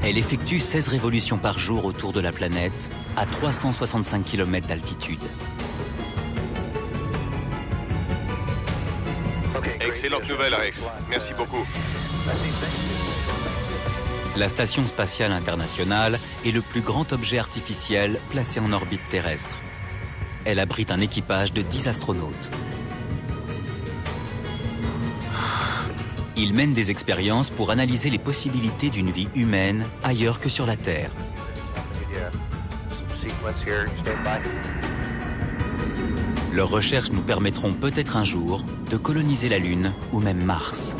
Elle effectue 16 révolutions par jour autour de la planète, à 365 km d'altitude. Excellente nouvelle, Rex. Merci beaucoup. La Station spatiale internationale est le plus grand objet artificiel placé en orbite terrestre. Elle abrite un équipage de 10 astronautes. Ils mènent des expériences pour analyser les possibilités d'une vie humaine ailleurs que sur la Terre. Leurs recherches nous permettront peut-être un jour de coloniser la Lune ou même Mars.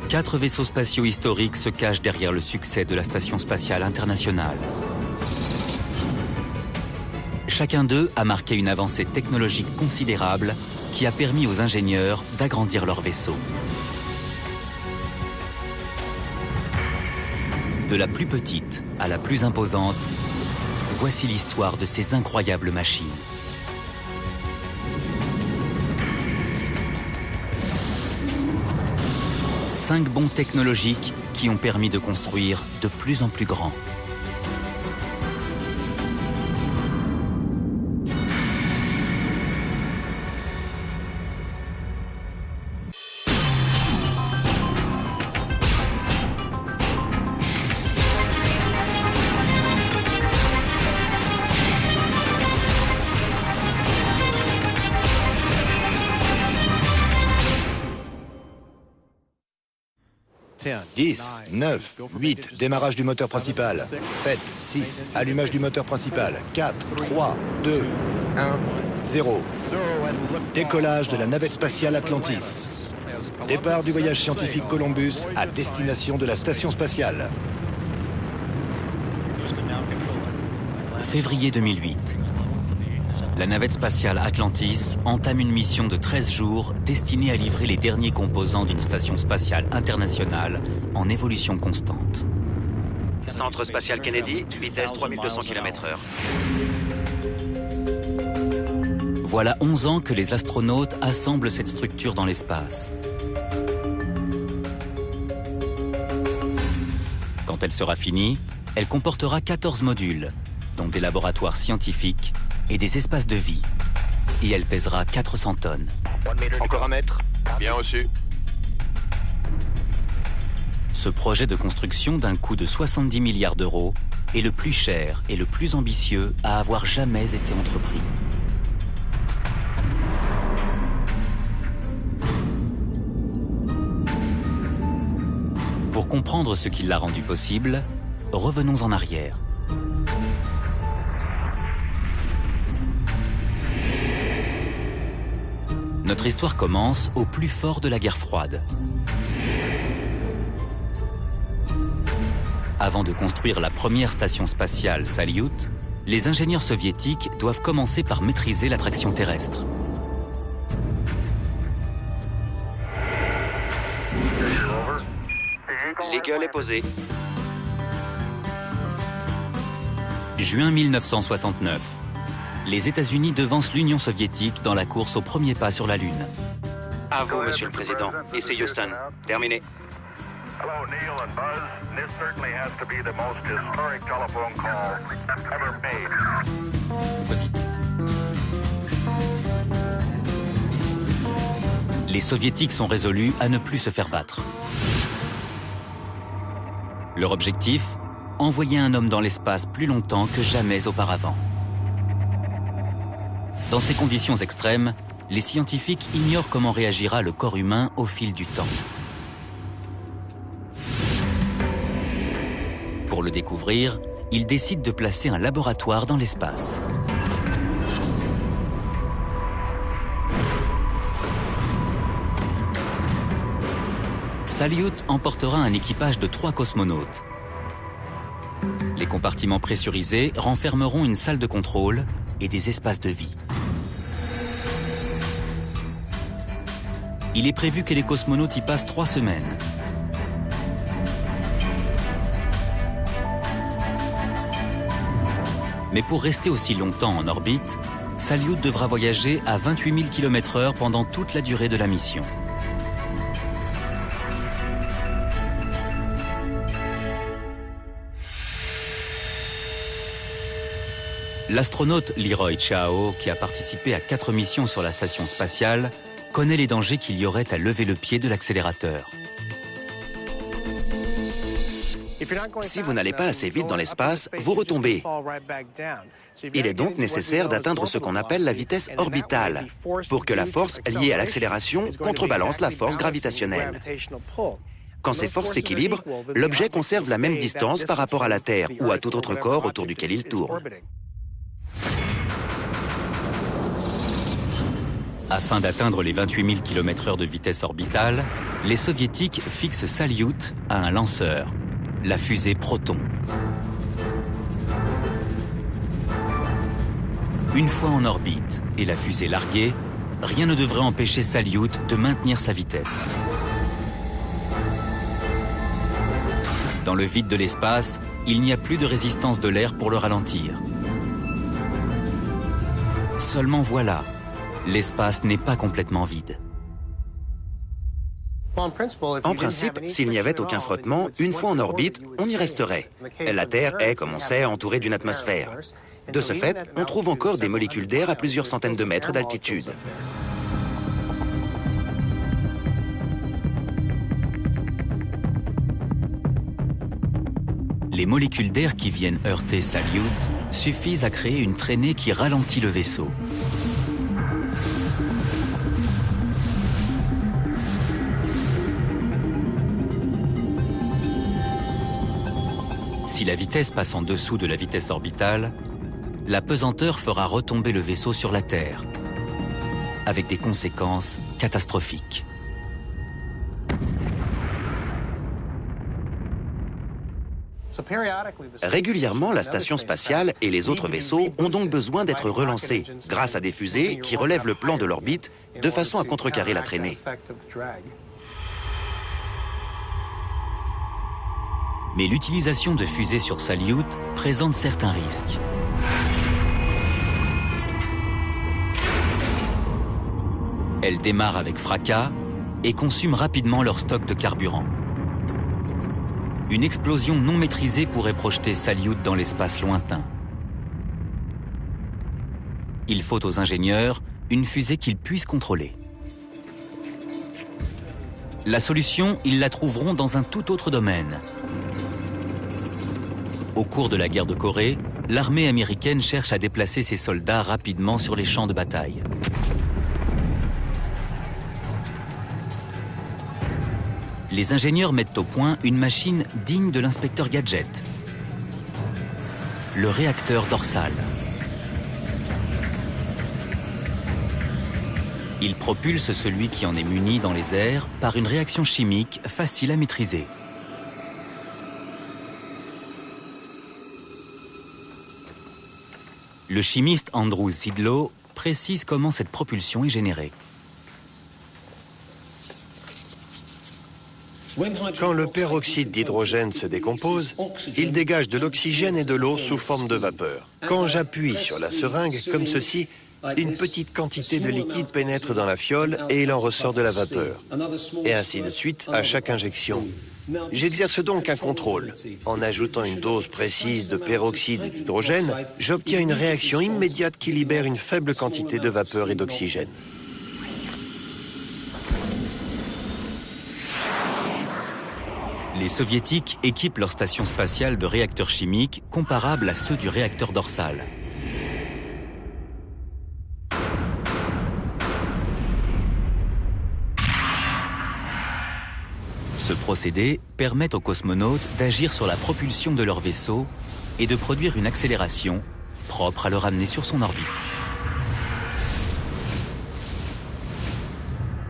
Quatre vaisseaux spatiaux historiques se cachent derrière le succès de la Station spatiale internationale. Chacun d'eux a marqué une avancée technologique considérable qui a permis aux ingénieurs d'agrandir leurs vaisseaux. De la plus petite à la plus imposante, voici l'histoire de ces incroyables machines. Cinq bonds technologiques qui ont permis de construire de plus en plus grand. « 10, 9, 8, démarrage du moteur principal. 7, 6, allumage du moteur principal. 4, 3, 2, 1, 0. Décollage de la navette spatiale Atlantis. Départ du voyage scientifique Columbus à destination de la station spatiale. » Février 2008. La navette spatiale Atlantis entame une mission de 13 jours destinée à livrer les derniers composants d'une station spatiale internationale en évolution constante. Centre spatial Kennedy, vitesse 3200 km/h. Voilà 11 ans que les astronautes assemblent cette structure dans l'espace. Quand elle sera finie, elle comportera 14 modules, dont des laboratoires scientifiques et des espaces de vie. Et elle pèsera 400 tonnes. Encore un mètre. Bien reçu. Ce projet de construction d'un coût de 70 milliards d'euros est le plus cher et le plus ambitieux à avoir jamais été entrepris. Pour comprendre ce qui l'a rendu possible, revenons en arrière. Notre histoire commence au plus fort de la guerre froide. Avant de construire la première station spatiale Salyut, les ingénieurs soviétiques doivent commencer par maîtriser l'attraction terrestre. L'Eagle est posé. Juin 1969. Les États-Unis devancent l'Union soviétique dans la course au premier pas sur la Lune. À vous, Monsieur le Président. Et c'est Houston. Terminé. Hello, Neil and Buzz. This certainly has to be the most historic telephone call ever made. Les Soviétiques sont résolus à ne plus se faire battre. Leur objectif ? Envoyer un homme dans l'espace plus longtemps que jamais auparavant. Dans ces conditions extrêmes, les scientifiques ignorent comment réagira le corps humain au fil du temps. Pour le découvrir, ils décident de placer un laboratoire dans l'espace. Salyut emportera un équipage de 3 cosmonautes. Les compartiments pressurisés renfermeront une salle de contrôle et des espaces de vie. Il est prévu que les cosmonautes y passent 3 semaines. Mais pour rester aussi longtemps en orbite, Salyut devra voyager à 28 000 km/h pendant toute la durée de la mission. L'astronaute Leroy Chiao, qui a participé à 4 missions sur la station spatiale, connaît les dangers qu'il y aurait à lever le pied de l'accélérateur. Si vous n'allez pas assez vite dans l'espace, vous retombez. Il est donc nécessaire d'atteindre ce qu'on appelle la vitesse orbitale, pour que la force liée à l'accélération contrebalance la force gravitationnelle. Quand ces forces s'équilibrent, l'objet conserve la même distance par rapport à la Terre ou à tout autre corps autour duquel il tourne. Afin d'atteindre les 28 000 km/h de vitesse orbitale, les soviétiques fixent Salyut à un lanceur, la fusée Proton. Une fois en orbite et la fusée larguée, rien ne devrait empêcher Salyut de maintenir sa vitesse. Dans le vide de l'espace, il n'y a plus de résistance de l'air pour le ralentir. Seulement voilà, l'espace n'est pas complètement vide. En principe, s'il n'y avait aucun frottement, une fois en orbite, on y resterait. La Terre est, comme on sait, entourée d'une atmosphère. De ce fait, on trouve encore des molécules d'air à plusieurs centaines de mètres d'altitude. Les molécules d'air qui viennent heurter Salyut suffisent à créer une traînée qui ralentit le vaisseau. Si la vitesse passe en dessous de la vitesse orbitale, la pesanteur fera retomber le vaisseau sur la Terre, avec des conséquences catastrophiques. Régulièrement, la station spatiale et les autres vaisseaux ont donc besoin d'être relancés grâce à des fusées qui relèvent le plan de l'orbite de façon à contrecarrer la traînée. Mais l'utilisation de fusées sur Salyut présente certains risques. Elles démarrent avec fracas et consument rapidement leur stock de carburant. Une explosion non maîtrisée pourrait projeter Salyut dans l'espace lointain. Il faut aux ingénieurs une fusée qu'ils puissent contrôler. La solution, ils la trouveront dans un tout autre domaine. Au cours de la guerre de Corée, l'armée américaine cherche à déplacer ses soldats rapidement sur les champs de bataille. Les ingénieurs mettent au point une machine digne de l'inspecteur Gadget, le réacteur dorsal. Il propulse celui qui en est muni dans les airs par une réaction chimique facile à maîtriser. Le chimiste Andrew Sidlow précise comment cette propulsion est générée. Quand le peroxyde d'hydrogène se décompose, il dégage de l'oxygène et de l'eau sous forme de vapeur. Quand j'appuie sur la seringue, comme ceci, une petite quantité de liquide pénètre dans la fiole et il en ressort de la vapeur. Et ainsi de suite à chaque injection. J'exerce donc un contrôle. En ajoutant une dose précise de peroxyde d'hydrogène, j'obtiens une réaction immédiate qui libère une faible quantité de vapeur et d'oxygène. Les soviétiques équipent leur station spatiale de réacteurs chimiques comparables à ceux du réacteur dorsal. Ce procédé permet aux cosmonautes d'agir sur la propulsion de leur vaisseau et de produire une accélération propre à le ramener sur son orbite.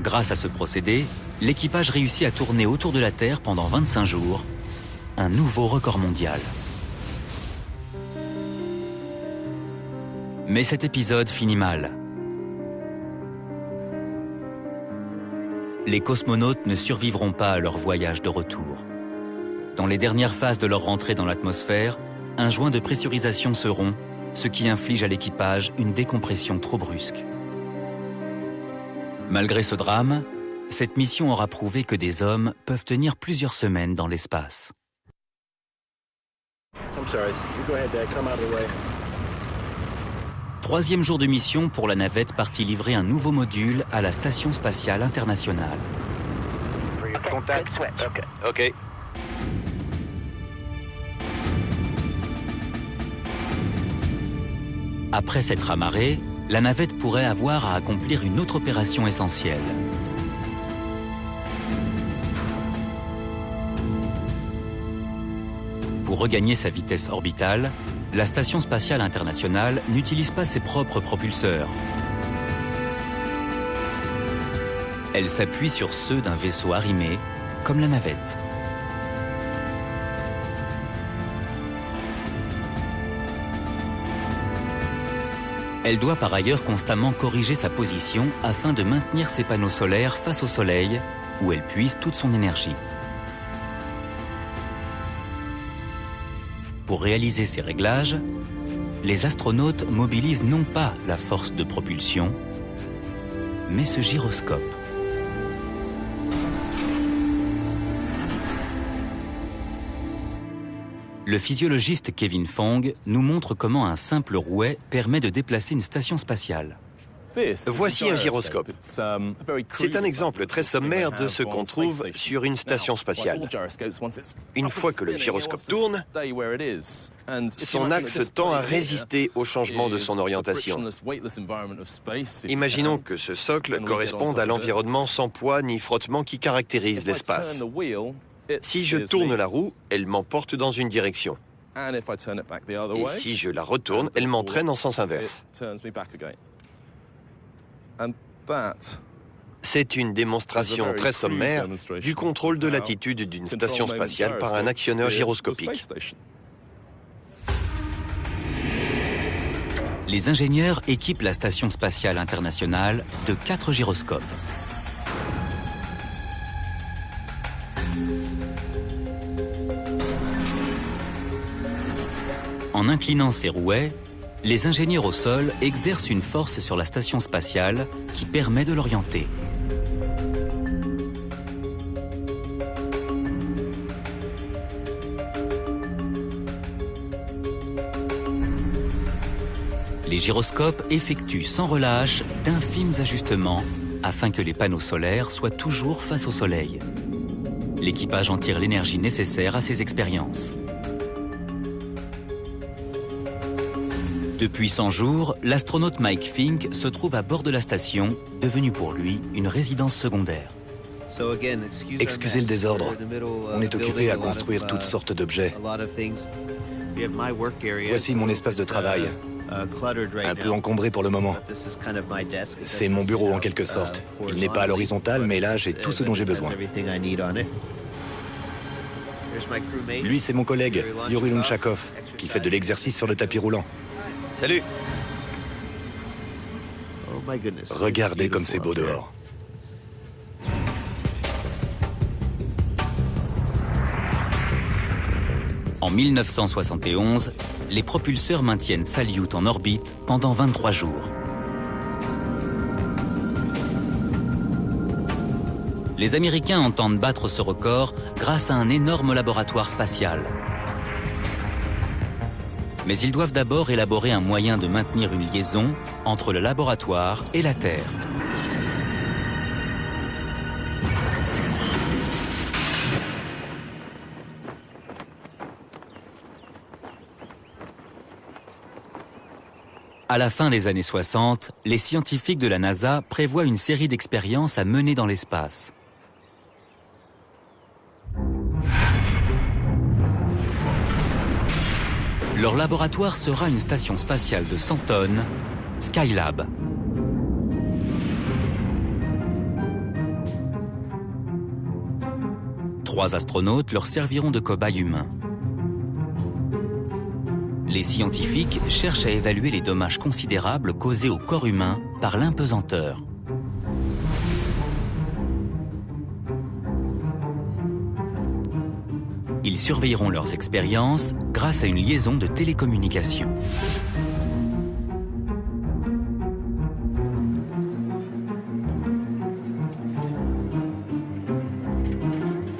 Grâce à ce procédé, l'équipage réussit à tourner autour de la Terre pendant 25 jours, un nouveau record mondial. Mais cet épisode finit mal. Les cosmonautes ne survivront pas à leur voyage de retour. Dans les dernières phases de leur rentrée dans l'atmosphère, un joint de pressurisation se rompt ce qui inflige à l'équipage une décompression trop brusque. Malgré ce drame, cette mission aura prouvé que des hommes peuvent tenir plusieurs semaines dans l'espace. Troisième jour de mission pour la navette partie livrer un nouveau module à la Station spatiale internationale. Contact. OK. Après s'être amarrée, la navette pourrait avoir à accomplir une autre opération essentielle. Pour regagner sa vitesse orbitale, la Station spatiale internationale n'utilise pas ses propres propulseurs. Elle s'appuie sur ceux d'un vaisseau arrimé, comme la navette. Elle doit par ailleurs constamment corriger sa position afin de maintenir ses panneaux solaires face au Soleil, où elle puise toute son énergie. Pour réaliser ces réglages, les astronautes mobilisent non pas la force de propulsion, mais ce gyroscope. Le physiologiste Kevin Fong nous montre comment un simple rouet permet de déplacer une station spatiale. Voici un gyroscope. C'est un exemple très sommaire de ce qu'on trouve sur une station spatiale. Une fois que le gyroscope tourne, son axe tend à résister au changement de son orientation. Imaginons que ce socle corresponde à l'environnement sans poids ni frottement qui caractérise l'espace. Si je tourne la roue, elle m'emporte dans une direction. Et si je la retourne, elle m'entraîne en sens inverse. C'est une démonstration très sommaire du contrôle de l'attitude d'une station spatiale par un actionneur gyroscopique. Les ingénieurs équipent la Station spatiale internationale de 4 gyroscopes. En inclinant ces rouets, les ingénieurs au sol exercent une force sur la station spatiale qui permet de l'orienter. Les gyroscopes effectuent sans relâche d'infimes ajustements afin que les panneaux solaires soient toujours face au Soleil. L'équipage en tire l'énergie nécessaire à ces expériences. Depuis 100 jours, l'astronaute Mike Fink se trouve à bord de la station, devenue pour lui une résidence secondaire. Excusez le désordre. On est occupé à construire toutes sortes d'objets. Voici mon espace de travail. Un peu encombré pour le moment. C'est mon bureau en quelque sorte. Il n'est pas à l'horizontale, mais là, j'ai tout ce dont j'ai besoin. Lui, c'est mon collègue, Yuri Lunchakov, qui fait de l'exercice sur le tapis roulant. Salut! Regardez comme c'est beau dehors. En 1971, les propulseurs maintiennent Salyut en orbite pendant 23 jours. Les Américains entendent battre ce record grâce à un énorme laboratoire spatial. Mais ils doivent d'abord élaborer un moyen de maintenir une liaison entre le laboratoire et la Terre. À la fin des années 60, les scientifiques de la NASA prévoient une série d'expériences à mener dans l'espace. Leur laboratoire sera une station spatiale de 100 tonnes, Skylab. Trois astronautes leur serviront de cobayes humains. Les scientifiques cherchent à évaluer les dommages considérables causés au corps humain par l'impesanteur. Ils surveilleront leurs expériences grâce à une liaison de télécommunications.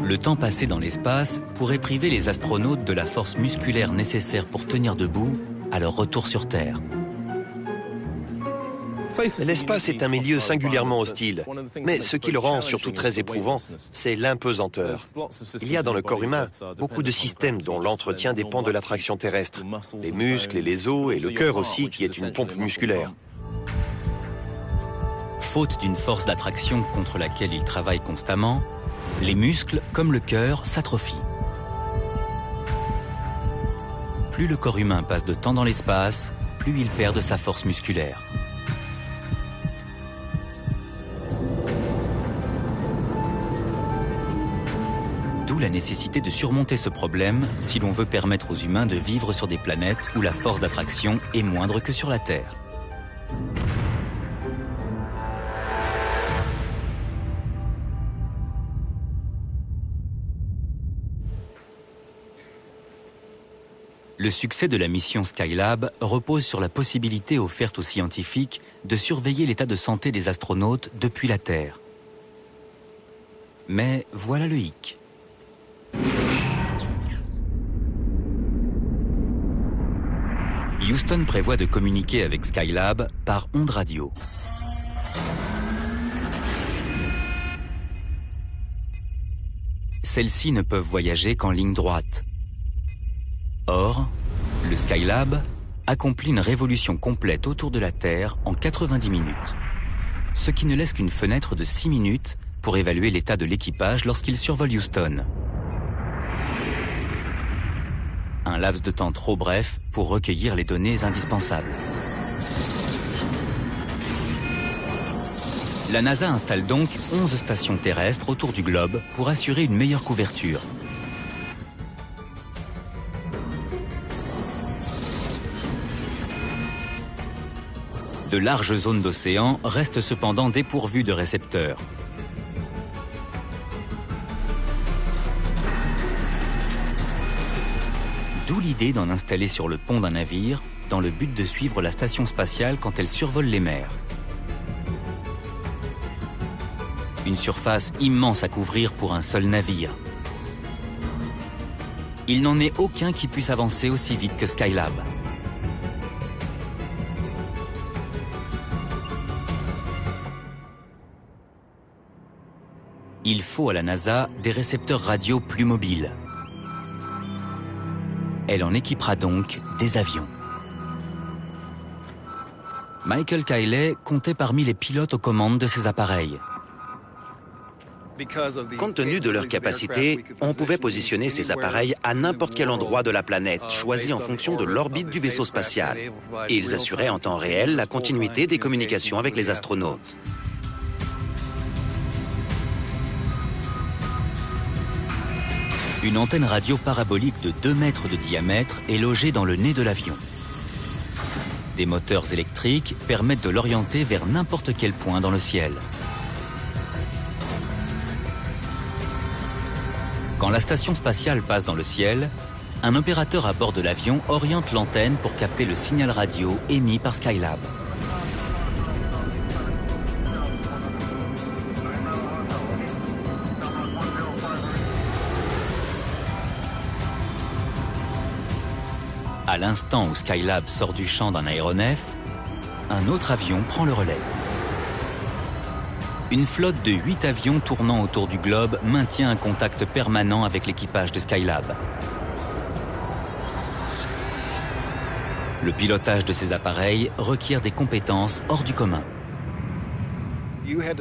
Le temps passé dans l'espace pourrait priver les astronautes de la force musculaire nécessaire pour tenir debout à leur retour sur Terre. L'espace est un milieu singulièrement hostile, mais ce qui le rend surtout très éprouvant, c'est l'impesanteur. Il y a dans le corps humain beaucoup de systèmes dont l'entretien dépend de l'attraction terrestre. Les muscles et les os, et le cœur aussi, qui est une pompe musculaire. Faute d'une force d'attraction contre laquelle ils travaillent constamment, les muscles, comme le cœur, s'atrophient. Plus le corps humain passe de temps dans l'espace, plus il perd de sa force musculaire. D'où la nécessité de surmonter ce problème si l'on veut permettre aux humains de vivre sur des planètes où la force d'attraction est moindre que sur la Terre. Le succès de la mission Skylab repose sur la possibilité offerte aux scientifiques de surveiller l'état de santé des astronautes depuis la Terre. Mais voilà le hic. Houston prévoit de communiquer avec Skylab par ondes radio. Celles-ci ne peuvent voyager qu'en ligne droite. Or, le Skylab accomplit une révolution complète autour de la Terre en 90 minutes, ce qui ne laisse qu'une fenêtre de 6 minutes pour évaluer l'état de l'équipage lorsqu'il survole Houston. Un laps de temps trop bref pour recueillir les données indispensables. La NASA installe donc 11 stations terrestres autour du globe pour assurer une meilleure couverture. De larges zones d'océan restent cependant dépourvues de récepteurs. D'où l'idée d'en installer sur le pont d'un navire, dans le but de suivre la station spatiale quand elle survole les mers. Une surface immense à couvrir pour un seul navire. Il n'en est aucun qui puisse avancer aussi vite que Skylab. Il faut à la NASA des récepteurs radio plus mobiles. Elle en équipera donc des avions. Michael Cayley comptait parmi les pilotes aux commandes de ces appareils. Compte tenu de leur capacité, on pouvait positionner ces appareils à n'importe quel endroit de la planète, choisi en fonction de l'orbite du vaisseau spatial. Et ils assuraient en temps réel la continuité des communications avec les astronautes. Une antenne radio parabolique de 2 mètres de diamètre est logée dans le nez de l'avion. Des moteurs électriques permettent de l'orienter vers n'importe quel point dans le ciel. Quand la station spatiale passe dans le ciel, un opérateur à bord de l'avion oriente l'antenne pour capter le signal radio émis par Skylab. À l'instant où Skylab sort du champ d'un aéronef, un autre avion prend le relais. Une flotte de 8 avions tournant autour du globe maintient un contact permanent avec l'équipage de Skylab. Le pilotage de ces appareils requiert des compétences hors du commun.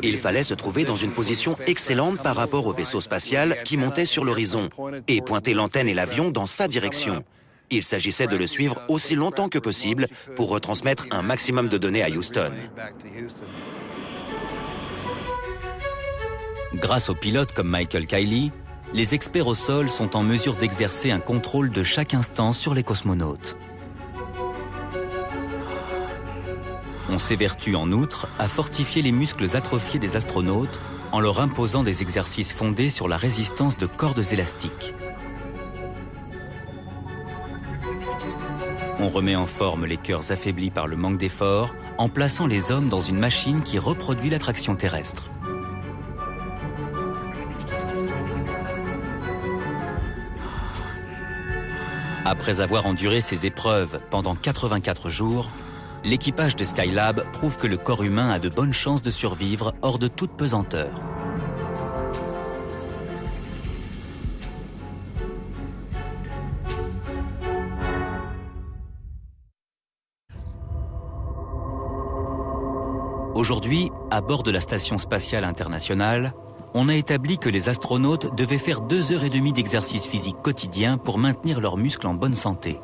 Il fallait se trouver dans une position excellente par rapport au vaisseau spatial qui montait sur l'horizon et pointer l'antenne et l'avion dans sa direction. Il s'agissait de le suivre aussi longtemps que possible pour retransmettre un maximum de données à Houston. Grâce aux pilotes comme Michael Cayley, les experts au sol sont en mesure d'exercer un contrôle de chaque instant sur les cosmonautes. On s'évertue en outre à fortifier les muscles atrophiés des astronautes en leur imposant des exercices fondés sur la résistance de cordes élastiques. On remet en forme les cœurs affaiblis par le manque d'effort en plaçant les hommes dans une machine qui reproduit l'attraction terrestre. Après avoir enduré ces épreuves pendant 84 jours, l'équipage de Skylab prouve que le corps humain a de bonnes chances de survivre hors de toute pesanteur. Aujourd'hui, à bord de la Station spatiale internationale, on a établi que les astronautes devaient faire 2h30 d'exercice physique quotidien pour maintenir leurs muscles en bonne santé.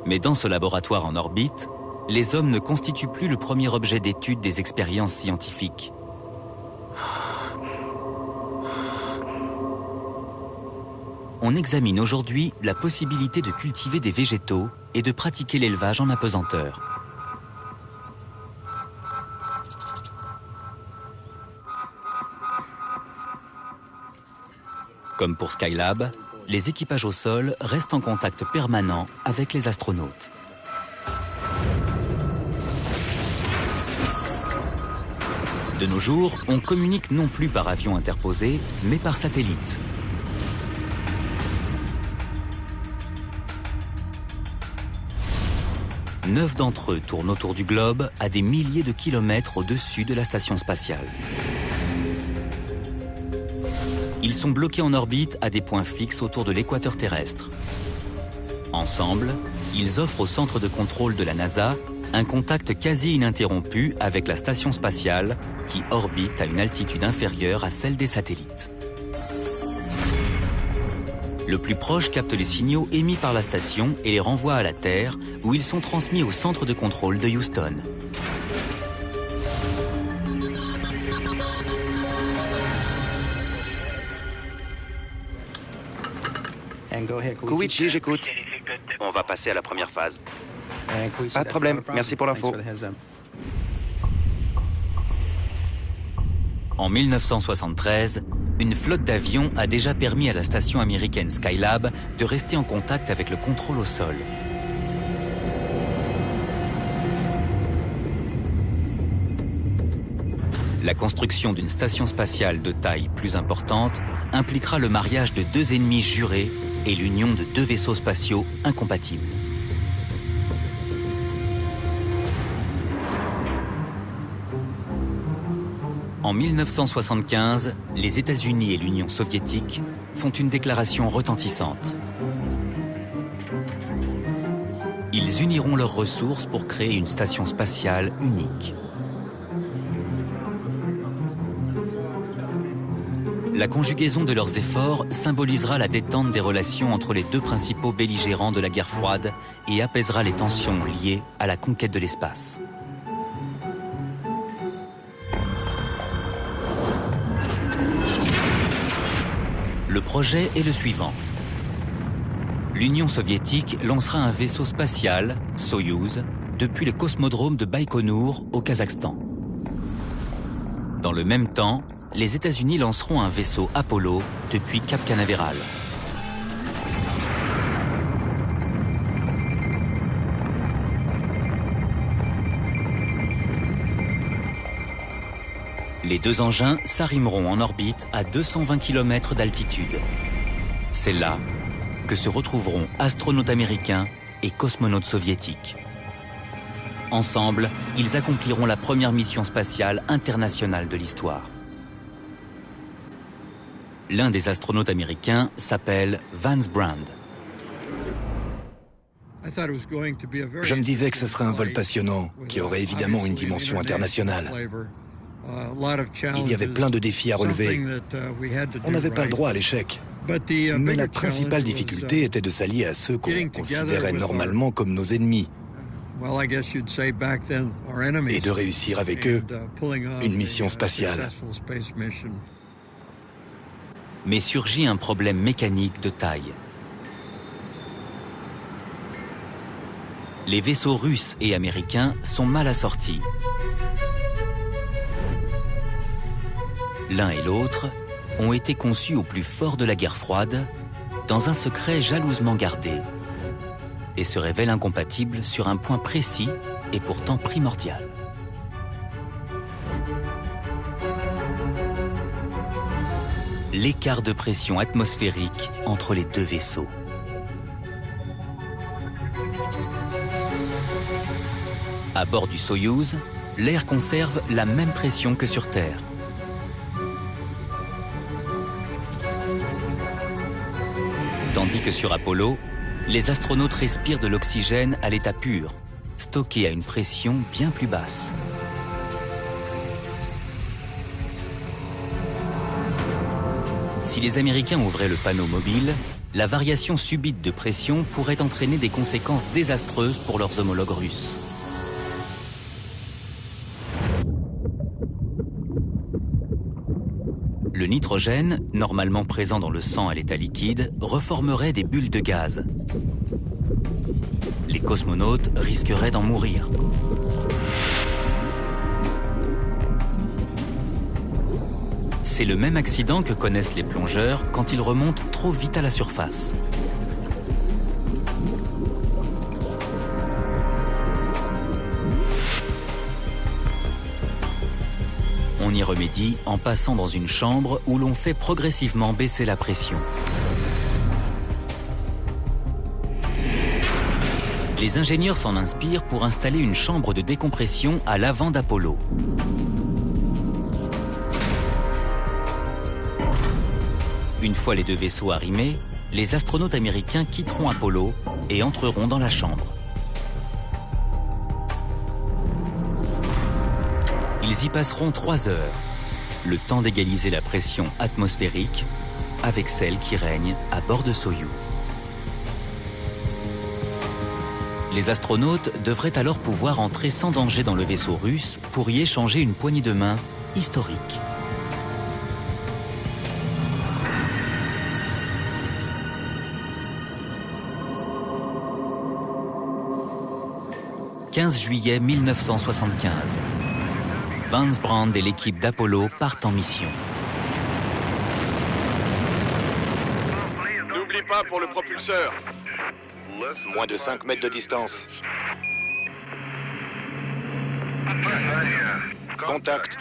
Mais dans ce laboratoire en orbite, les hommes ne constituent plus le premier objet d'étude des expériences scientifiques. On examine aujourd'hui la possibilité de cultiver des végétaux et de pratiquer l'élevage en apesanteur. Comme pour Skylab, les équipages au sol restent en contact permanent avec les astronautes. De nos jours, on communique non plus par avion interposé, mais par satellite. Neuf d'entre eux tournent autour du globe à des milliers de kilomètres au-dessus de la station spatiale. Ils sont bloqués en orbite à des points fixes autour de l'équateur terrestre. Ensemble, ils offrent au centre de contrôle de la NASA un contact quasi ininterrompu avec la station spatiale qui orbite à une altitude inférieure à celle des satellites. Le plus proche capte les signaux émis par la station et les renvoie à la Terre, où ils sont transmis au centre de contrôle de Houston. Koichi, j'écoute. On va passer à la première phase. Pas de problème, merci pour l'info. En 1973, une flotte d'avions a déjà permis à la station américaine Skylab de rester en contact avec le contrôle au sol. La construction d'une station spatiale de taille plus importante impliquera le mariage de deux ennemis jurés et l'union de deux vaisseaux spatiaux incompatibles. En 1975, les États-Unis et l'Union soviétique font une déclaration retentissante. Ils uniront leurs ressources pour créer une station spatiale unique. La conjugaison de leurs efforts symbolisera la détente des relations entre les deux principaux belligérants de la guerre froide et apaisera les tensions liées à la conquête de l'espace. Le projet est le suivant. L'Union soviétique lancera un vaisseau spatial, Soyouz, depuis le cosmodrome de Baïkonour au Kazakhstan. Dans le même temps, les États-Unis lanceront un vaisseau Apollo depuis Cap Canaveral. Les deux engins s'arrimeront en orbite à 220 km d'altitude. C'est là que se retrouveront astronautes américains et cosmonautes soviétiques. Ensemble, ils accompliront la première mission spatiale internationale de l'histoire. L'un des astronautes américains s'appelle Vance Brand. Je me disais que ce serait un vol passionnant, qui aurait évidemment une dimension internationale. Il y avait plein de défis à relever. On n'avait pas le droit à l'échec. Mais la principale difficulté était de s'allier à ceux qu'on considérait normalement comme nos ennemis et de réussir avec eux une mission spatiale. Mais surgit un problème mécanique de taille. Les vaisseaux russes et américains sont mal assortis. L'un et l'autre ont été conçus au plus fort de la guerre froide, dans un secret jalousement gardé, et se révèlent incompatibles sur un point précis et pourtant primordial. l'écart de pression atmosphérique entre les deux vaisseaux. À bord du Soyouz, l'air conserve la même pression que sur Terre. Tandis que sur Apollo, les astronautes respirent de l'oxygène à l'état pur, stocké à une pression bien plus basse. Si les Américains ouvraient le panneau mobile, la variation subite de pression pourrait entraîner des conséquences désastreuses pour leurs homologues russes. Le nitrogène, normalement présent dans le sang à l'état liquide, reformerait des bulles de gaz. Les cosmonautes risqueraient d'en mourir. C'est le même accident que connaissent les plongeurs quand ils remontent trop vite à la surface. On y remédie en passant dans une chambre où l'on fait progressivement baisser la pression. Les ingénieurs s'en inspirent pour installer une chambre de décompression à l'avant d'Apollo. Une fois les deux vaisseaux arrimés, les astronautes américains quitteront Apollo et entreront dans la chambre. Ils y passeront 3 heures, le temps d'égaliser la pression atmosphérique avec celle qui règne à bord de Soyouz. Les astronautes devraient alors pouvoir entrer sans danger dans le vaisseau russe pour y échanger une poignée de main historique. « 15 juillet 1975. Vance Brand et l'équipe d'Apollo partent en mission. N'oublie pas pour le propulseur. Moins de 5 mètres de distance. Contact.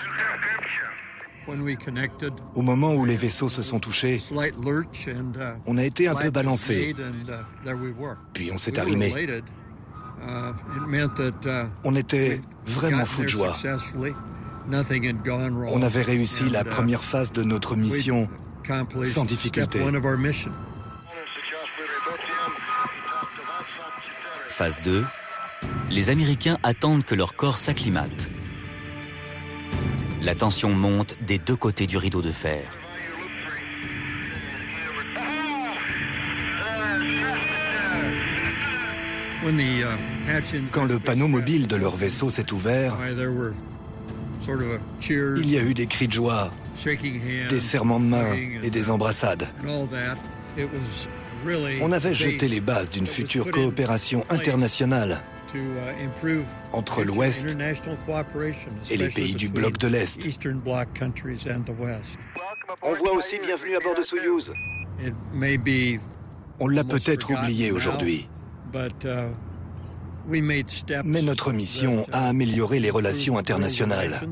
Au moment où les vaisseaux se sont touchés, on a été un peu balancé. Puis on s'est arrimé. On était vraiment fous de joie. On avait réussi la première phase de notre mission sans difficulté. Phase 2. Les Américains attendent que leur corps s'acclimate. La tension monte des deux côtés du rideau de fer. Quand le panneau mobile de leur vaisseau s'est ouvert, il y a eu des cris de joie, des serrements de main et des embrassades. On avait jeté les bases d'une future coopération internationale entre l'Ouest et les pays du bloc de l'Est. On voit aussi bienvenue à bord de Soyouz. On l'a peut-être oublié aujourd'hui. Mais notre mission a amélioré les relations internationales.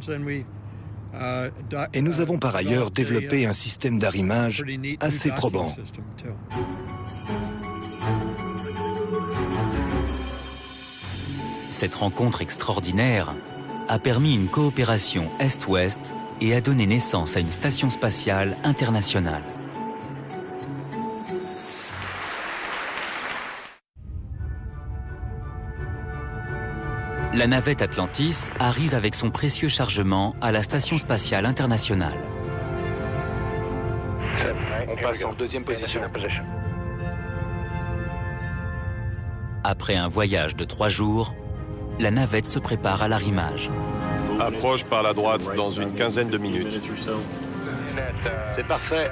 Et nous avons par ailleurs développé un système d'arrimage assez probant. Cette rencontre extraordinaire a permis une coopération Est-Ouest et a donné naissance à une station spatiale internationale. La navette Atlantis arrive avec son précieux chargement à la Station spatiale internationale. On passe en deuxième position. Après un voyage de 3 jours, la navette se prépare à l'arrimage. Approche par la droite dans une quinzaine de minutes. C'est parfait.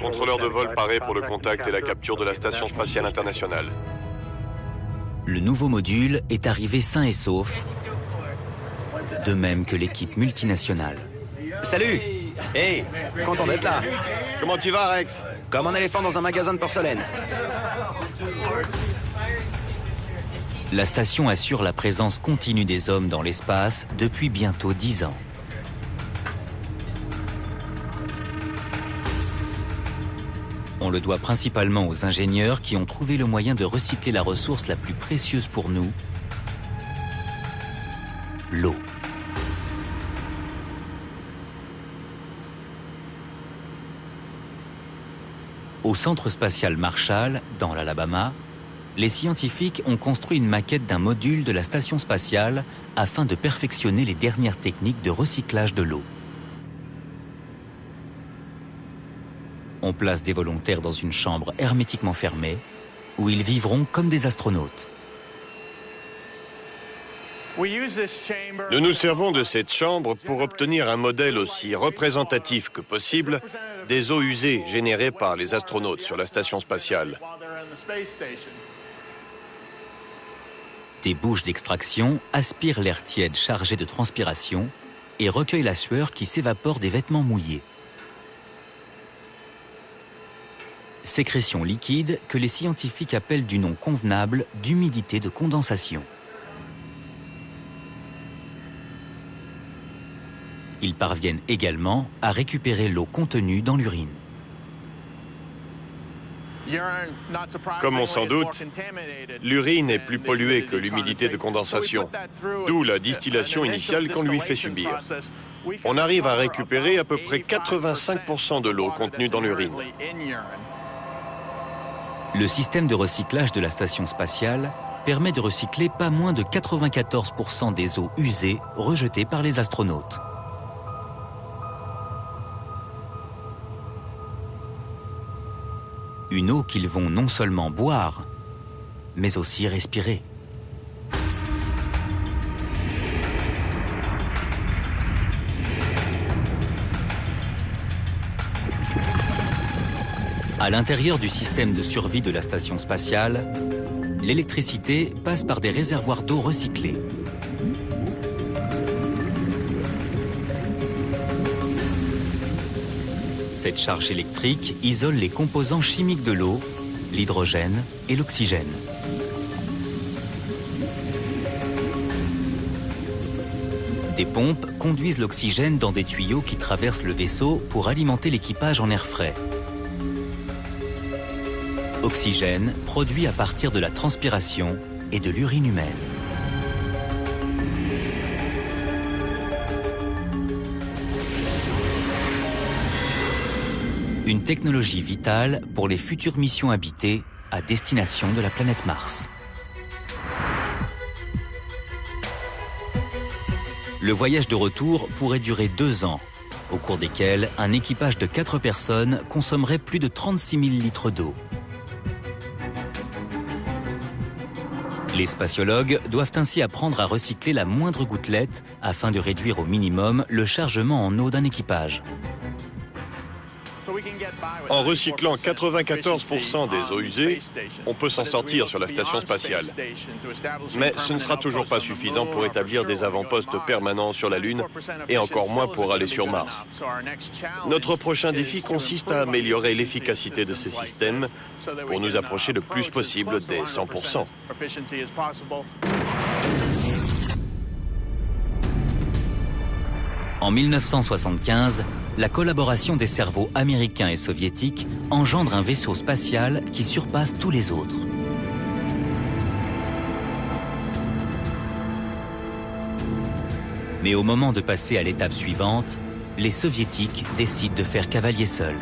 Contrôleur de vol paré pour le contact et la capture de la Station spatiale internationale. Le nouveau module est arrivé sain et sauf, de même que l'équipe multinationale. Salut! Hey, content d'être là. Comment tu vas, Rex? Comme un éléphant dans un magasin de porcelaine. La station assure la présence continue des hommes dans l'espace depuis bientôt 10 ans. le doit principalement aux ingénieurs qui ont trouvé le moyen de recycler la ressource la plus précieuse pour nous, l'eau. Au centre spatial Marshall, dans l'Alabama, les scientifiques ont construit une maquette d'un module de la station spatiale afin de perfectionner les dernières techniques de recyclage de l'eau. On place des volontaires dans une chambre hermétiquement fermée où ils vivront comme des astronautes. Nous nous servons de cette chambre pour obtenir un modèle aussi représentatif que possible des eaux usées générées par les astronautes sur la station spatiale. Des bouches d'extraction aspirent l'air tiède chargé de transpiration et recueillent la sueur qui s'évapore des vêtements mouillés. Sécrétion liquide que les scientifiques appellent du nom convenable d'humidité de condensation. Ils parviennent également à récupérer l'eau contenue dans l'urine. Comme on s'en doute, l'urine est plus polluée que l'humidité de condensation, d'où la distillation initiale qu'on lui fait subir. On arrive à récupérer à peu près 85% de l'eau contenue dans l'urine. Le système de recyclage de la station spatiale permet de recycler pas moins de 94% des eaux usées rejetées par les astronautes. Une eau qu'ils vont non seulement boire, mais aussi respirer. À l'intérieur du système de survie de la station spatiale, l'électricité passe par des réservoirs d'eau recyclés. Cette charge électrique isole les composants chimiques de l'eau, l'hydrogène et l'oxygène. Des pompes conduisent l'oxygène dans des tuyaux qui traversent le vaisseau pour alimenter l'équipage en air frais. Oxygène produit à partir de la transpiration et de l'urine humaine. Une technologie vitale pour les futures missions habitées à destination de la planète Mars. Le voyage de retour pourrait durer 2 ans, au cours desquels un équipage de 4 personnes consommerait plus de 36 000 litres d'eau. Les spatiologues doivent ainsi apprendre à recycler la moindre gouttelette afin de réduire au minimum le chargement en eau d'un équipage. En recyclant 94% des eaux usées, on peut s'en sortir sur la station spatiale. Mais ce ne sera toujours pas suffisant pour établir des avant-postes permanents sur la Lune et encore moins pour aller sur Mars. Notre prochain défi consiste à améliorer l'efficacité de ces systèmes pour nous approcher le plus possible des 100%. En 1975, la collaboration des cerveaux américains et soviétiques engendre un vaisseau spatial qui surpasse tous les autres. Mais au moment de passer à l'étape suivante, les soviétiques décident de faire cavalier seul.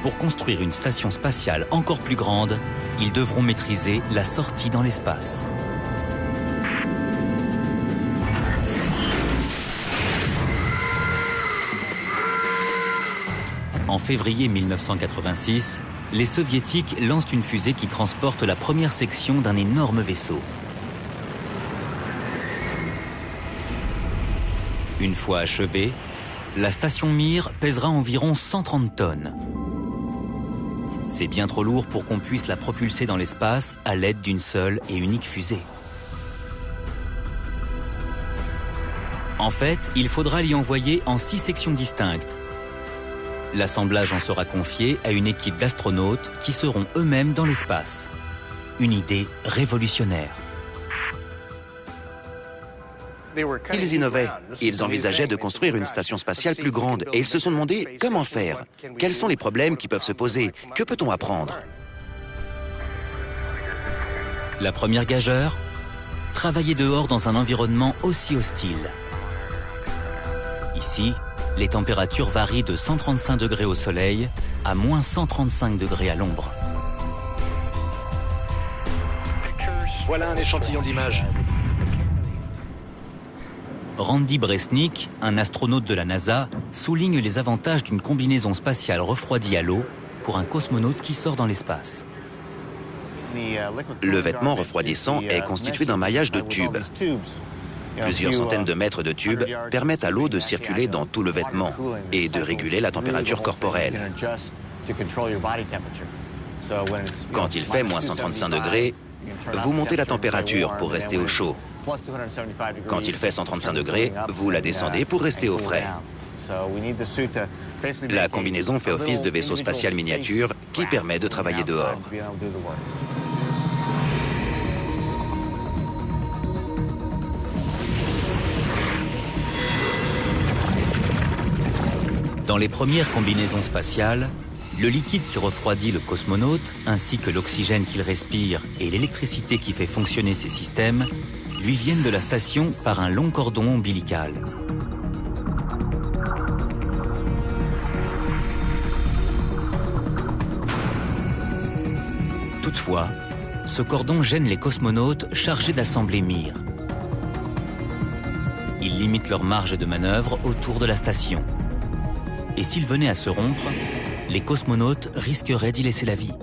Pour construire une station spatiale encore plus grande, ils devront maîtriser la sortie dans l'espace. En février 1986, les soviétiques lancent une fusée qui transporte la première section d'un énorme vaisseau. Une fois achevée, la station Mir pèsera environ 130 tonnes. C'est bien trop lourd pour qu'on puisse la propulser dans l'espace à l'aide d'une seule et unique fusée. En fait, il faudra l'y envoyer en 6 sections distinctes. L'assemblage en sera confié à une équipe d'astronautes qui seront eux-mêmes dans l'espace. Une idée révolutionnaire. Ils innovaient. Ils envisageaient de construire une station spatiale plus grande et ils se sont demandé comment faire. Quels sont les problèmes qui peuvent se poser? Que peut-on apprendre? La première gageure, travailler dehors dans un environnement aussi hostile. Ici, les températures varient de 135 degrés au soleil à moins 135 degrés à l'ombre. Voilà un échantillon d'images. Randy Bresnik, un astronaute de la NASA, souligne les avantages d'une combinaison spatiale refroidie à l'eau pour un cosmonaute qui sort dans l'espace. Le vêtement refroidissant est constitué d'un maillage de tubes. Plusieurs centaines de mètres de tubes permettent à l'eau de circuler dans tout le vêtement et de réguler la température corporelle. Quand il fait moins 135 degrés, vous montez la température pour rester au chaud. Quand il fait 135 degrés, vous la descendez pour rester au frais. La combinaison fait office de vaisseau spatial miniature qui permet de travailler dehors. Dans les premières combinaisons spatiales, le liquide qui refroidit le cosmonaute, ainsi que l'oxygène qu'il respire et l'électricité qui fait fonctionner ses systèmes, lui viennent de la station par un long cordon ombilical. Toutefois, ce cordon gêne les cosmonautes chargés d'assembler Mir. Il limite leur marge de manœuvre autour de la station. Et s'il venait à se rompre, les cosmonautes risqueraient d'y laisser la vie.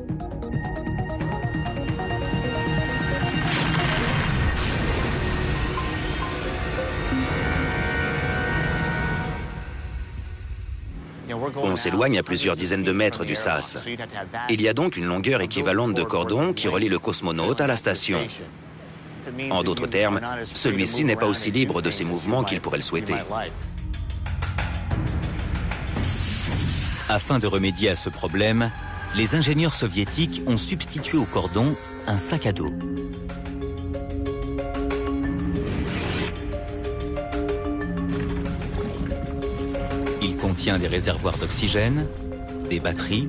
On s'éloigne à plusieurs dizaines de mètres du SAS. Il y a donc une longueur équivalente de cordon qui relie le cosmonaute à la station. En d'autres termes, celui-ci n'est pas aussi libre de ses mouvements qu'il pourrait le souhaiter. Afin de remédier à ce problème, les ingénieurs soviétiques ont substitué au cordon un sac à dos. Il contient des réservoirs d'oxygène, des batteries,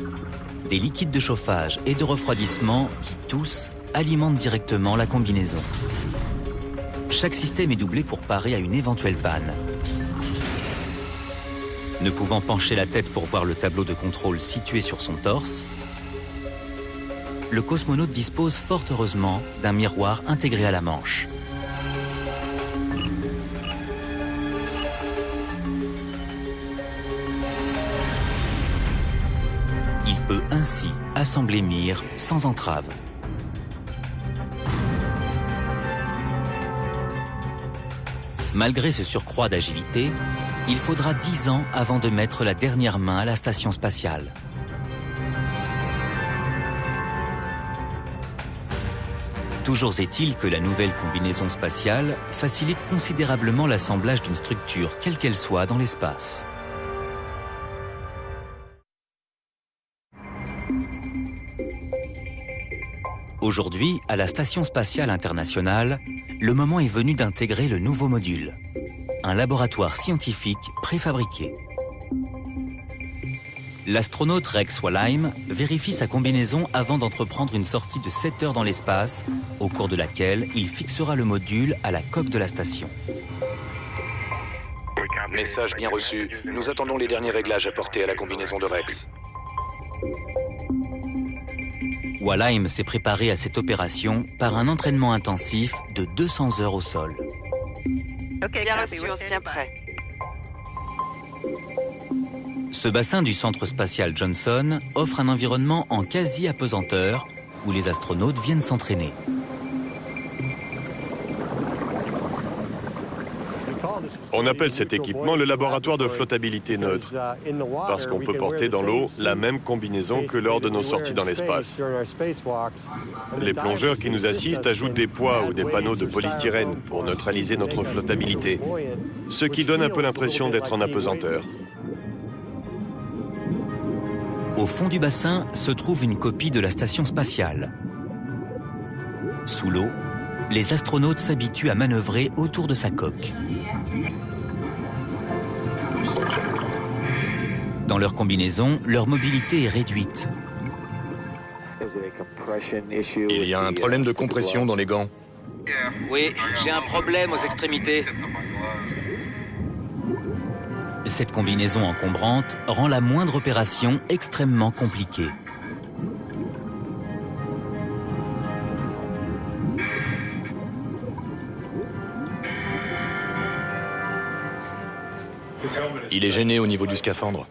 des liquides de chauffage et de refroidissement qui, tous, alimentent directement la combinaison. Chaque système est doublé pour parer à une éventuelle panne. Ne pouvant pencher la tête pour voir le tableau de contrôle situé sur son torse, le cosmonaute dispose fort heureusement d'un miroir intégré à la manche. Il peut ainsi assembler Mir sans entrave. Malgré ce surcroît d'agilité, il faudra 10 ans avant de mettre la dernière main à la station spatiale. Toujours est-il que la nouvelle combinaison spatiale facilite considérablement l'assemblage d'une structure, quelle qu'elle soit, dans l'espace. Aujourd'hui, à la Station spatiale internationale, le moment est venu d'intégrer le nouveau module. Un laboratoire scientifique préfabriqué. L'astronaute Rex Walheim vérifie sa combinaison avant d'entreprendre une sortie de 7 heures dans l'espace, au cours de laquelle il fixera le module à la coque de la station. Message bien reçu. Nous attendons les derniers réglages apportés à la combinaison de Rex. Walheim s'est préparé à cette opération par un entraînement intensif de 200 heures au sol. Bien reçu, on se tient prêt. Ce bassin du centre spatial Johnson offre un environnement en quasi-apesanteur où les astronautes viennent s'entraîner. On appelle cet équipement le laboratoire de flottabilité neutre, parce qu'on peut porter dans l'eau la même combinaison que lors de nos sorties dans l'espace. Les plongeurs qui nous assistent ajoutent des poids ou des panneaux de polystyrène pour neutraliser notre flottabilité, ce qui donne un peu l'impression d'être en apesanteur. Au fond du bassin se trouve une copie de la station spatiale. Sous l'eau, les astronautes s'habituent à manœuvrer autour de sa coque. Dans leur combinaison, leur mobilité est réduite. Il y a un problème de compression dans les gants. Oui, j'ai un problème aux extrémités. Cette combinaison encombrante rend la moindre opération extrêmement compliquée. Il est gêné au niveau du scaphandre.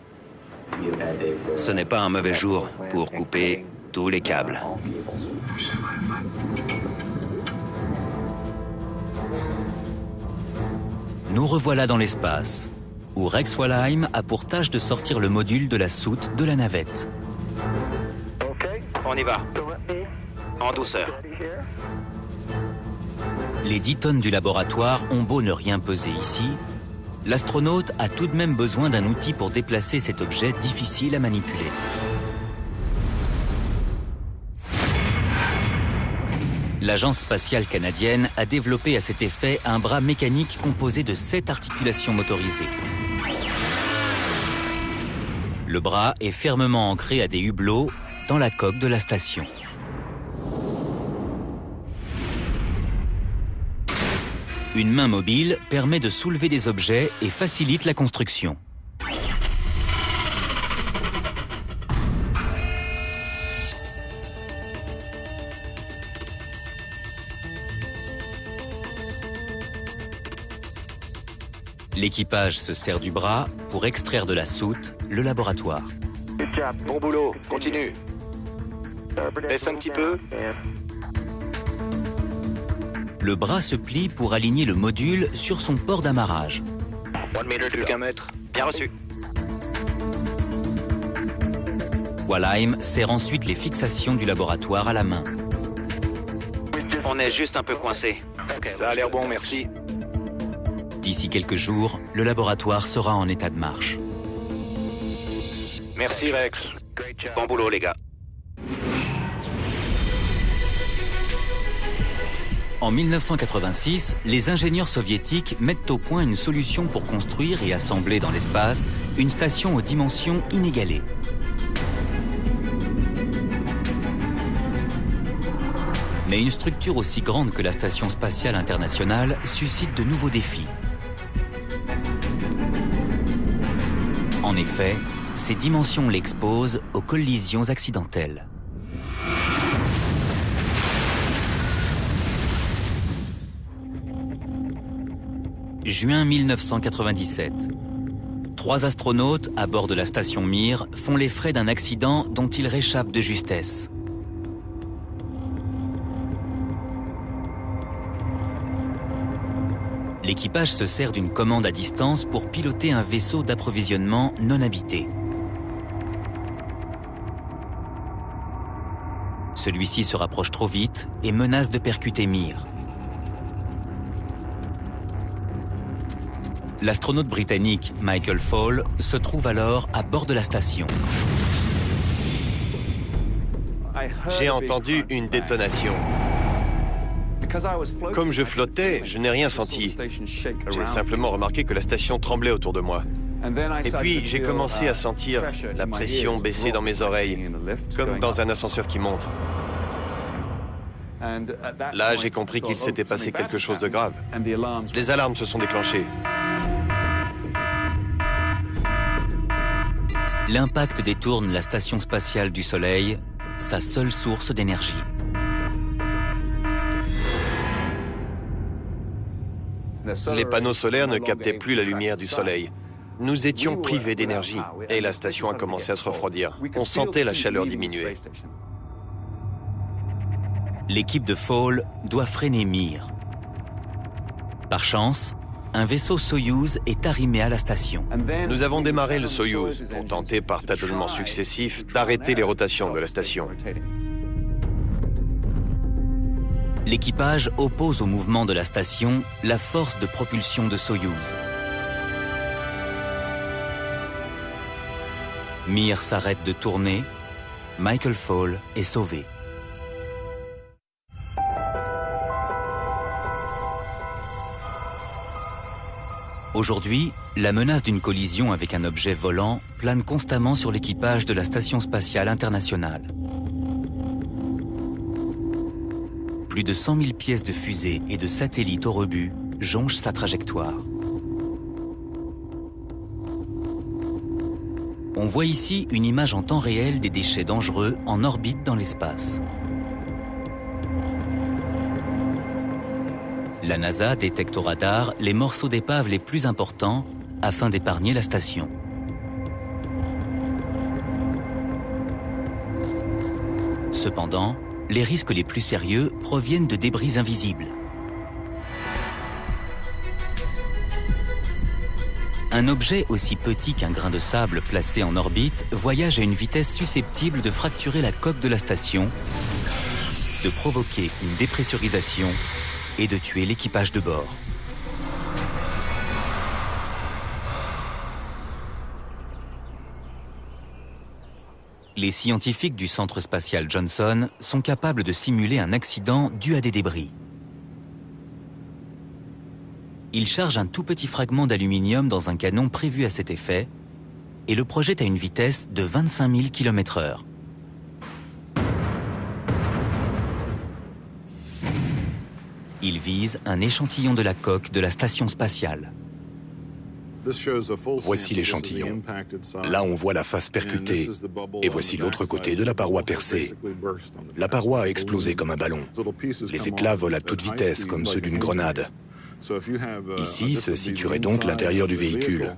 Ce n'est pas un mauvais jour pour couper tous les câbles. Nous revoilà dans l'espace, où Rex Walheim a pour tâche de sortir le module de la soute de la navette. On y va. En douceur. Les 10 tonnes du laboratoire ont beau ne rien peser ici, l'astronaute a tout de même besoin d'un outil pour déplacer cet objet difficile à manipuler. L'Agence spatiale canadienne a développé à cet effet un bras mécanique composé de 7 articulations motorisées. Le bras est fermement ancré à des hublots dans la coque de la station. Une main mobile permet de soulever des objets et facilite la construction. L'équipage se sert du bras pour extraire de la soute le laboratoire. Bon boulot, continue. Baisse un petit peu. Le bras se plie pour aligner le module sur son port d'amarrage. Plus qu'un mètre. Bien reçu. Walheim serre ensuite les fixations du laboratoire à la main. On est juste un peu coincé. Ça a l'air bon, merci. D'ici quelques jours, le laboratoire sera en état de marche. Merci Rex. Bon boulot, les gars. En 1986, les ingénieurs soviétiques mettent au point une solution pour construire et assembler dans l'espace une station aux dimensions inégalées. Mais une structure aussi grande que la Station spatiale internationale suscite de nouveaux défis. En effet, ses dimensions l'exposent aux collisions accidentelles. Juin 1997. 3 astronautes à bord de la station Mir font les frais d'un accident dont ils réchappent de justesse. L'équipage se sert d'une commande à distance pour piloter un vaisseau d'approvisionnement non habité. Celui-ci se rapproche trop vite et menace de percuter Mir. L'astronaute britannique Michael Fall se trouve alors à bord de la station. J'ai entendu une détonation. Comme je flottais, je n'ai rien senti. J'ai simplement remarqué que la station tremblait autour de moi. Et puis, j'ai commencé à sentir la pression baisser dans mes oreilles, comme dans un ascenseur qui monte. Là, j'ai compris qu'il s'était passé quelque chose de grave. Les alarmes se sont déclenchées. L'impact détourne la station spatiale du Soleil, sa seule source d'énergie. Les panneaux solaires ne captaient plus la lumière du Soleil. Nous étions privés d'énergie et la station a commencé à se refroidir. On sentait la chaleur diminuer. L'équipe de Fall doit freiner Mir. Par chance, un vaisseau Soyouz est arrimé à la station. Nous avons démarré le Soyouz pour tenter par tâtonnements successifs d'arrêter les rotations de la station. L'équipage oppose au mouvement de la station la force de propulsion de Soyouz. Mir s'arrête de tourner, Michael Fall est sauvé. Aujourd'hui, la menace d'une collision avec un objet volant plane constamment sur l'équipage de la Station spatiale internationale. Plus de 100 000 pièces de fusées et de satellites au rebut jonchent sa trajectoire. On voit ici une image en temps réel des déchets dangereux en orbite dans l'espace. La NASA détecte au radar les morceaux d'épave les plus importants afin d'épargner la station. Cependant, les risques les plus sérieux proviennent de débris invisibles. Un objet aussi petit qu'un grain de sable placé en orbite voyage à une vitesse susceptible de fracturer la coque de la station, de provoquer une dépressurisation et de tuer l'équipage de bord. Les scientifiques du centre spatial Johnson sont capables de simuler un accident dû à des débris. Ils chargent un tout petit fragment d'aluminium dans un canon prévu à cet effet et le projettent à une vitesse de 25 000 km/h. Ils visent un échantillon de la coque de la station spatiale. Voici l'échantillon. Là, on voit la face percutée. Et voici l'autre côté de la paroi percée. La paroi a explosé comme un ballon. Les éclats volent à toute vitesse, comme ceux d'une grenade. Ici se situerait donc l'intérieur du véhicule.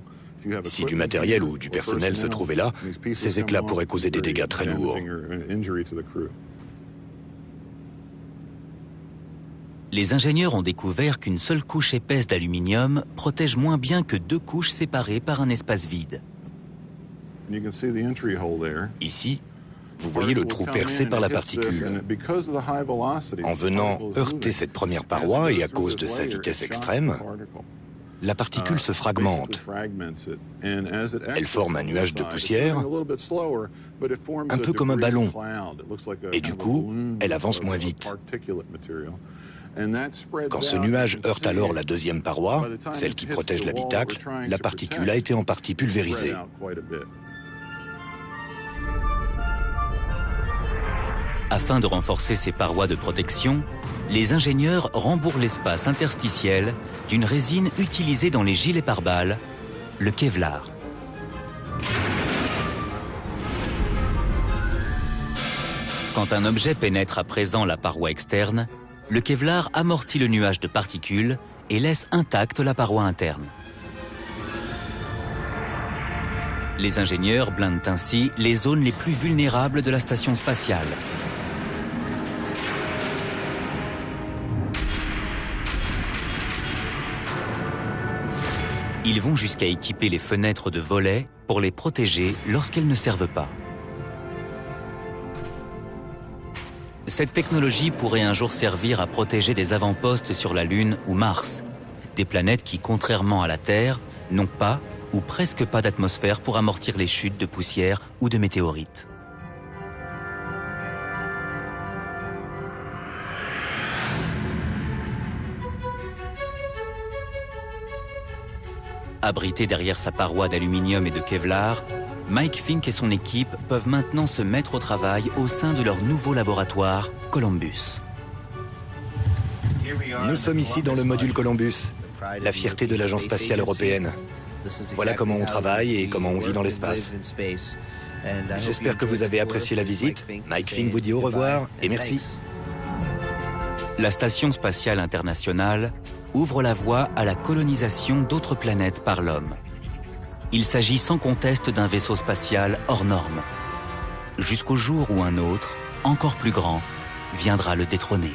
Si du matériel ou du personnel se trouvait là, ces éclats pourraient causer des dégâts très lourds. Les ingénieurs ont découvert qu'une seule couche épaisse d'aluminium protège moins bien que 2 couches séparées par un espace vide. Ici, vous voyez le trou percé par la particule. En venant heurter cette première paroi et à cause de sa vitesse extrême, la particule se fragmente. Elle forme un nuage de poussière, un peu comme un ballon. Et du coup, elle avance moins vite. Quand ce nuage heurte alors la deuxième paroi, celle qui protège l'habitacle, la particule a été en partie pulvérisée. Afin de renforcer ces parois de protection, les ingénieurs rembourrent l'espace interstitiel d'une résine utilisée dans les gilets pare-balles, le Kevlar. Quand un objet pénètre à présent la paroi externe, le Kevlar amortit le nuage de particules et laisse intacte la paroi interne. Les ingénieurs blindent ainsi les zones les plus vulnérables de la station spatiale. Ils vont jusqu'à équiper les fenêtres de volets pour les protéger lorsqu'elles ne servent pas. Cette technologie pourrait un jour servir à protéger des avant-postes sur la Lune ou Mars, des planètes qui, contrairement à la Terre, n'ont pas ou presque pas d'atmosphère pour amortir les chutes de poussière ou de météorites. Abrité derrière sa paroi d'aluminium et de Kevlar, Mike Fink et son équipe peuvent maintenant se mettre au travail au sein de leur nouveau laboratoire, Columbus. Nous sommes ici dans le module Columbus, la fierté de l'Agence spatiale européenne. Voilà comment on travaille et comment on vit dans l'espace. J'espère que vous avez apprécié la visite. Mike Fink vous dit au revoir et merci. La Station spatiale internationale ouvre la voie à la colonisation d'autres planètes par l'homme. Il s'agit sans conteste d'un vaisseau spatial hors norme, jusqu'au jour où un autre, encore plus grand, viendra le détrôner.